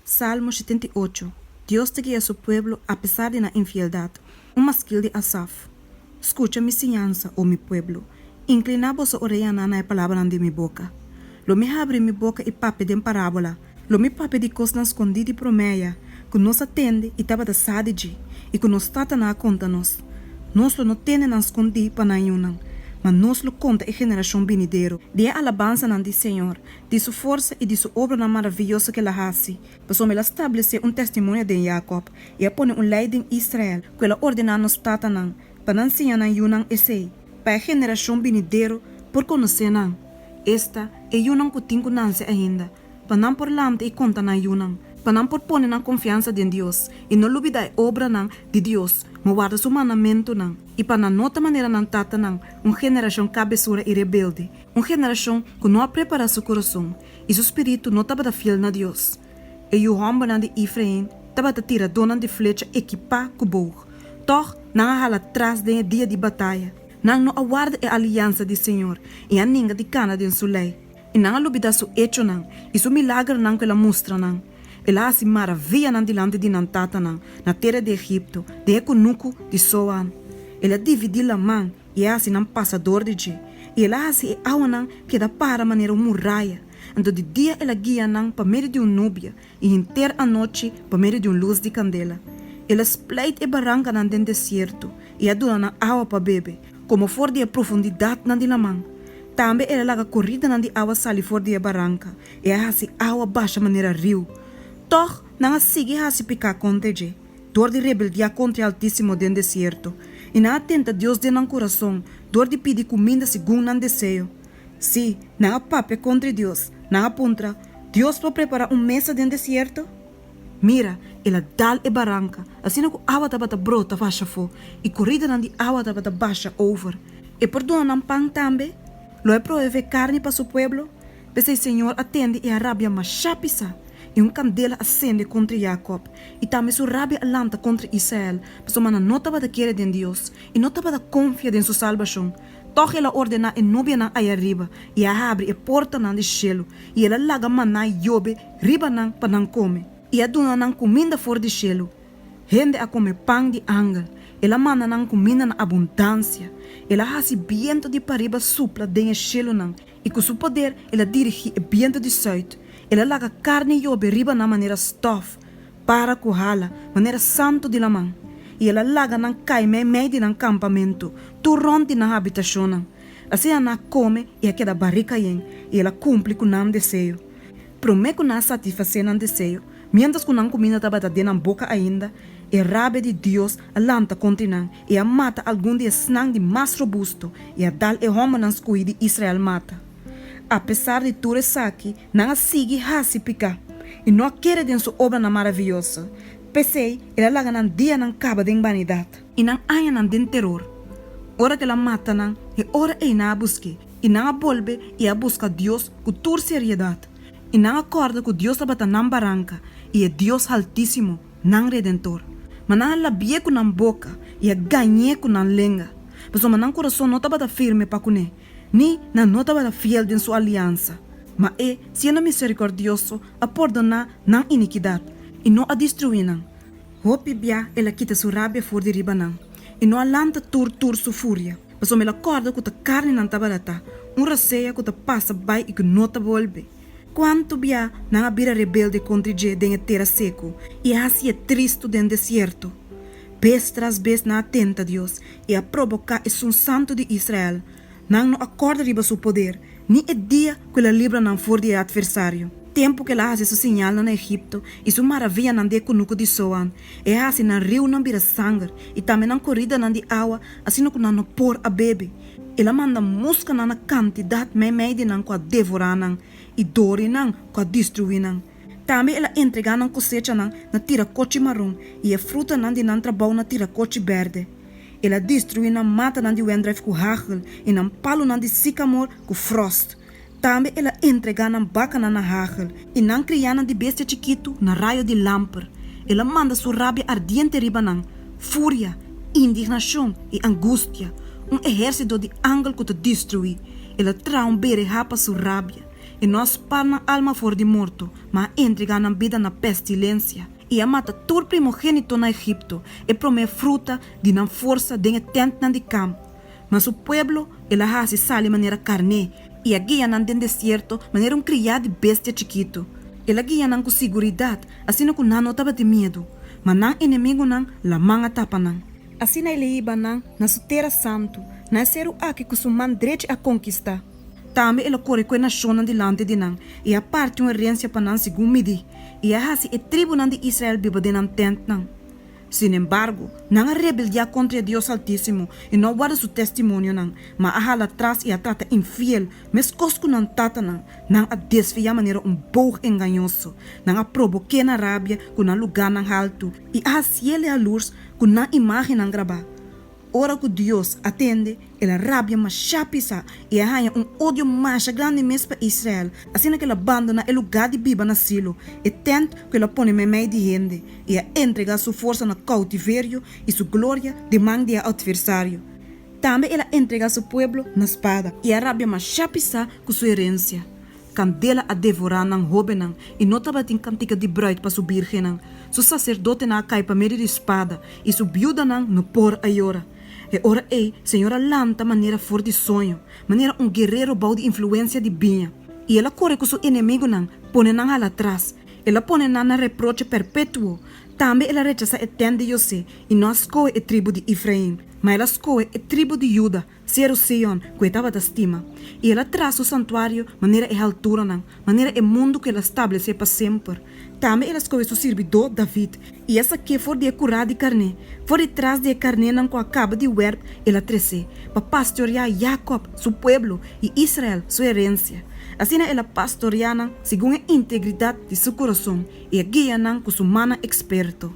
Salmo 78. Dios te guía a su pueblo a pesar de la infidelidad. Un masquil de Asaf. Escucha mi enseñanza, oh mi pueblo. Inclina vossa orelha na palavra de mi boca. Lo me abre mi boca e pape de parábola. Lo me pape de coisas escondidas e promeia. Que nos atende e tava da sadiji. E que nos tata na conta nos. Nos lo no tene na escondi para na mas nos lo conta a geração venideiro. De alabança de Senhor, de sua força e de sua obra maravilhosa que ela hace. Passou ela estabelecer testemunho de Jacob e a pôr lei em Israel, que ela ordena nos tatanang, para ensinar na yunang esei, para a geração venideiro, por conhecer nang. Esta é yunang que tinha nanse ainda, para não por lamte e conta na yunang, para não por pôr na confiança de Deus e não olvidar a obra de Deus. Mas guarda seu mandamento não. E para na nota maneira não tata não, geração cabeçura e rebelde, geração que não prepara seu coração e seu espírito não estava fiel na Deus. E o homem de Efraim estava tira dona de flecha equipar com burro. Toch não hala atrás de dia de batalha. Não aguarda a aliança do Senhor e a ninga de cana de sua lei. E não olvida seu hecho não e seu milagre não que ela mostra não. Ela hace maravilha na dilante de Nantata na terra de Egipto, de Econuco de Soan. Ela divide a mão e hace um passador de G. E ela hace a aula que dá para maneira muralha. Então de dia ela guia para meio de núbia e inteira a noite para meio de luz de candela. Ela spleita e barranca no deserto e aduna água para beber, como for de profundidade na dilamão. Também ela laga corrida na de água sali for de barranca e hace água baixa maneira rio. Toch não sigue a se picar contra ele, dor de rebeldia contra o Altíssimo dentro do deserto, e não atenta Deus de não coração, dor de pedir comida segundo não desejo. Se não há papo contra Deus, não aponta, Deus para preparar mesa dentro do deserto? Mira, ela dá e barranca, assim que a água estava brota baixa fo, e corrida não de água estava baixa over. E perdona não pão também? Lo é prover carne para seu pueblo? Porque o Senhor atende e a rabia mais chapisa. E candela acende contra Jacob. E também sua rabia alanta contra Israel. Mas a não estava querer de Deus. E não estava confiar em sua salvação. Toch ela ordena e nubia na aí arriba. E a abre a porta na de cielo. E ela laga maná yobe riba nang para não comer. E a dona nang comida fora de cielo. Rende a comer pão de ángel. Ela manda nang comida na abundância. Ela hace viento de pariba supla dentro cielo nang. E com seu poder ela dirige o viento de suito. Ela laga carne e yobe riba na maneira stof, para currala, maneira santo de la mão. E ela laga na caime meio de acampamento, turronte na habitação. Assim ela come e a queda barrica e ela cumpre com o desejo. Promete que não satisfazer o desejo, mientras que não comida estava dentro na boca ainda, e a rabia de Deus alanta contra não, e a mata algum de snang de mais robusto, e a dal e homem nas cuide de Israel mata. Apesar de tudo isso aqui, não sigue a se picar. E não quer de sua obra maravilhosa. Pensei, ela laga num dia não acaba de vanidade. E não há não de terror. Ora que ela mata não, e ora é não a busque. E não a volve e a busca Deus com toda seriedade. E não acorda que Deus estava na barranca. E é Deus altíssimo, não redentor. Mas não a labia com a boca e a ganhe com a língua. Mas o meu coração não estava firme para comer. Ni na nota para fiel de sua aliança. Mas sendo misericordioso, a perdonar não iniquidade e não a destruir não. Hope bia ela quita sua rabia fora de riba não. E não alanta tur sua fúria. Mas ela acorda que a carne não estava lá. Receia que passa bem e que não te volve. Quanto bia não abira rebelde contra je den terra seco e assim é triste dentro deserto. Vez tras vez não atenta Deus e a provocar é um santo de Israel. Não acorda riba seu poder, nem é dia que ela livra não for de adversário. Tempo que ela faz seu sinal no Egipto e sua maravilha não de conuco de Soan, e assim não rio não vira sangue e também não corrida não de água, assim que não por a bebe. Ela manda música na quantidade meio de não com a devorar não e dor não com a destruir não. Também ela entrega não cosecha não na tira coche marrom e a fruta não de não trabalho na tira coche verde. Ela destrui na mata na de wendrive com hagel e na palo na de sycamore com frost. Também ela entrega na baca na hagel e na criana de bestia chiquito na raio de lamper. Ela manda sua rabia ardiente riba na fúria, indignação e angústia. Exército de ángel que te destrui. Ela traz bere rapa sua rabia e nós par na alma for de morto, mas entregar na vida na pestilência. E a mata todo primogênito na Egipto e promê fruta de na força de tent na de campo. Mas o pueblo, ela hasi sale maneira carne, e a guia nan den deserto maneira criado de bestia chiquito. Ela guia nan com seguridade, assim que não tava de medo, mas nan inimigo nan la manga tapa nan. Assim ele iba nan na sua terra santo, na ser o aqui que su man direito a conquistar. Também ela corre com a nação delante de nan, e a parte uma herência para nan segundo midi, e a hasi e tribo nan de Israel biba de nan tent nan. Sin embargo, nan a rebeldia contra Deus Altíssimo e não guarda su testemunho nan, mas a hala atrás e a trata infiel, mes cosco nan tata nan a desvia maneira pouco enganoso, nan a provoque na rábia com nan lugar nan alto, e a ciele a luz com nan imagem nan gravar. Ora que Deus atende, ela rabia mais chapisa e arranha ódio mais grande mesmo para Israel. Assim que ela abandona o lugar de biba na silo e tenta que ela põe meio de gente e entrega sua força no cautiverio e sua glória de mão de adversário. Também ela entrega seu povo na espada e a rabia mais chapisa com sua herência. Candela a devorar nan hobenan e nota batin cantica de bruid para sua virgem. Su sacerdote na cai para meio de espada e sua viúva nan no por ayora. E ora senhora lanta maneira for de sonho, maneira guerreiro bau de influência de binha. E ela corre com seu inimigo nan, põe nan ala atrás. Ela põe nan na reproche perpétuo. Também ela rechaça de José e não escolhe a tribo de Efraim, mas ela escolhe a tribo de Judá, ser o Sion, que estava da estima. E ela traz o santuário, maneira é altura nan, maneira é mundo que ela estabelece para sempre. Também ela escolhe seu servidor David, e essa que for de curar de carne, for de trás de carne nan com acaba de werp, ela trece, para pastorear Jacob, seu povo, e Israel, sua herência. Assim ela pastoreia segundo a integridade de seu coração e guia com seu mana experto.